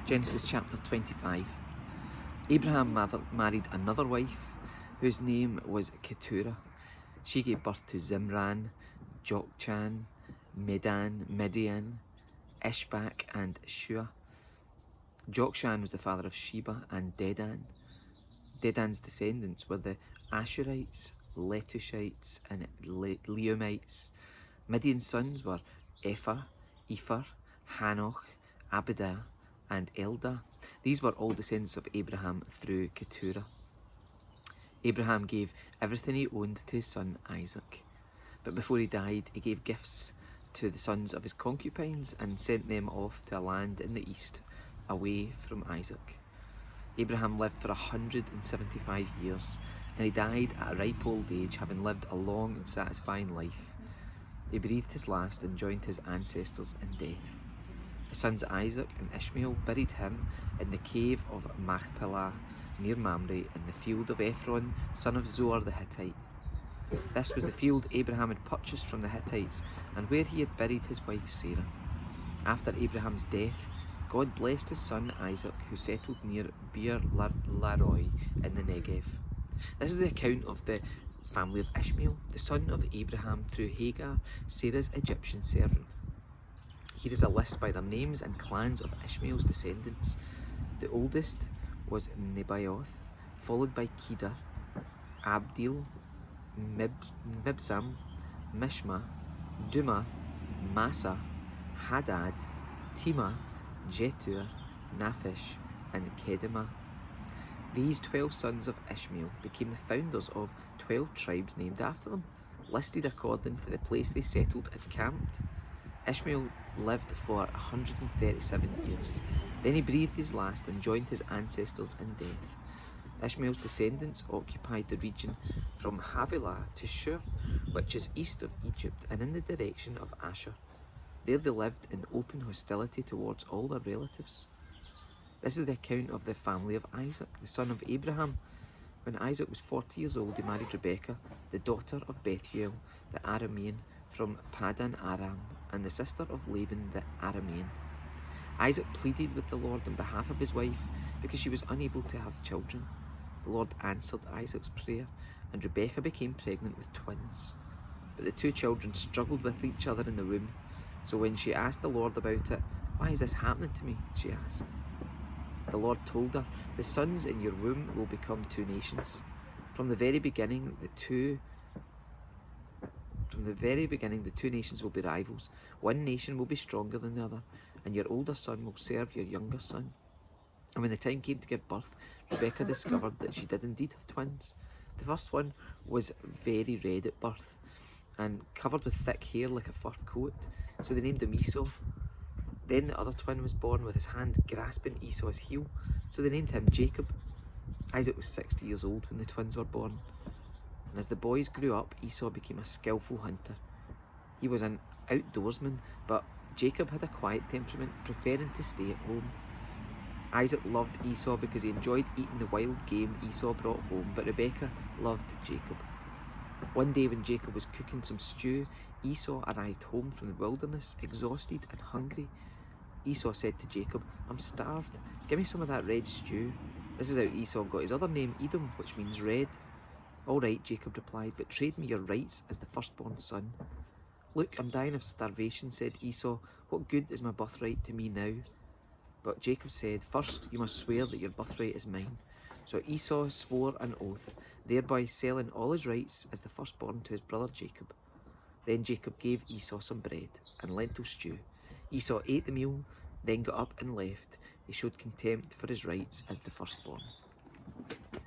Genesis chapter 25. Abraham married another wife whose name was Keturah. She gave birth to Zimran, Jokshan, Medan, Midian, Ishbak and Shua. Jokshan was the father of Sheba and Dedan. Dedan's descendants were the Ashurites, Letushites and Leumites. Midian's sons were Ephah, Hanoch, Abidah and Eldah. These were all descendants of Abraham through Keturah. Abraham gave everything he owned to his son Isaac. But before he died, he gave gifts to the sons of his concubines and sent them off to a land in the east, away from Isaac. Abraham lived for 175 years, and he died at a ripe old age, having lived a long and satisfying life. He breathed his last and joined his ancestors in death. His sons Isaac and Ishmael buried him in the cave of Machpelah near Mamre in the field of Ephron, son of Zohar the Hittite. This was the field Abraham had purchased from the Hittites and where he had buried his wife Sarah. After Abraham's death, God blessed his son Isaac, who settled near Beer Laroi in the Negev. This is the account of the family of Ishmael, the son of Abraham through Hagar, Sarah's Egyptian servant. Here is a list by their names and clans of Ishmael's descendants. The oldest was Nebaioth, followed by Kedar, Abdil, Mibsam, Mishma, Duma, Massa, Hadad, Tima, Jetur, Naphish, and Kedemah. These 12 sons of Ishmael became the founders of 12 tribes named after them, listed according to the place they settled and camped. Ishmael lived for 137 years. Then he breathed his last and joined his ancestors in death. Ishmael's descendants occupied the region from Havilah to Shur, which is east of Egypt and in the direction of Asher. There they lived in open hostility towards all their relatives. This is the account of the family of Isaac, the son of Abraham. When Isaac was 40 years old, he married Rebekah, the daughter of Bethuel, the Aramean, from Padan Aram, and the sister of Laban the Aramean. Isaac pleaded with the Lord on behalf of his wife because she was unable to have children. The Lord answered Isaac's prayer, and Rebekah became pregnant with twins. But the two children struggled with each other in the womb. So when she asked the Lord about it, "Why is this happening to me?" she asked. The Lord told her, "The sons in your womb will become two nations. From the very beginning, the two nations will be rivals. One nation will be stronger than the other, and your older son will serve your younger son." And when the time came to give birth, Rebekah discovered that she did indeed have twins. The first one was very red at birth and covered with thick hair like a fur coat, so they named him Esau. Then the other twin was born with his hand grasping Esau's heel, so they named him Jacob. Isaac was 60 years old when the twins were born. And as the boys grew up, Esau became a skillful hunter. He was an outdoorsman, but Jacob had a quiet temperament, preferring to stay at home. Isaac loved Esau because he enjoyed eating the wild game Esau brought home, but Rebekah loved Jacob. One day when Jacob was cooking some stew, Esau arrived home from the wilderness, exhausted and hungry. Esau said to Jacob, "I'm starved, give me some of that red stew." This is how Esau got his other name, Edom, which means red. "All right," Jacob replied, "but trade me your rights as the firstborn son." "Look, I'm dying of starvation," said Esau. "What good is my birthright to me now?" But Jacob said, "First you must swear that your birthright is mine." So Esau swore an oath, thereby selling all his rights as the firstborn to his brother Jacob. Then Jacob gave Esau some bread and lentil stew. Esau ate the meal, then got up and left. He showed contempt for his rights as the firstborn.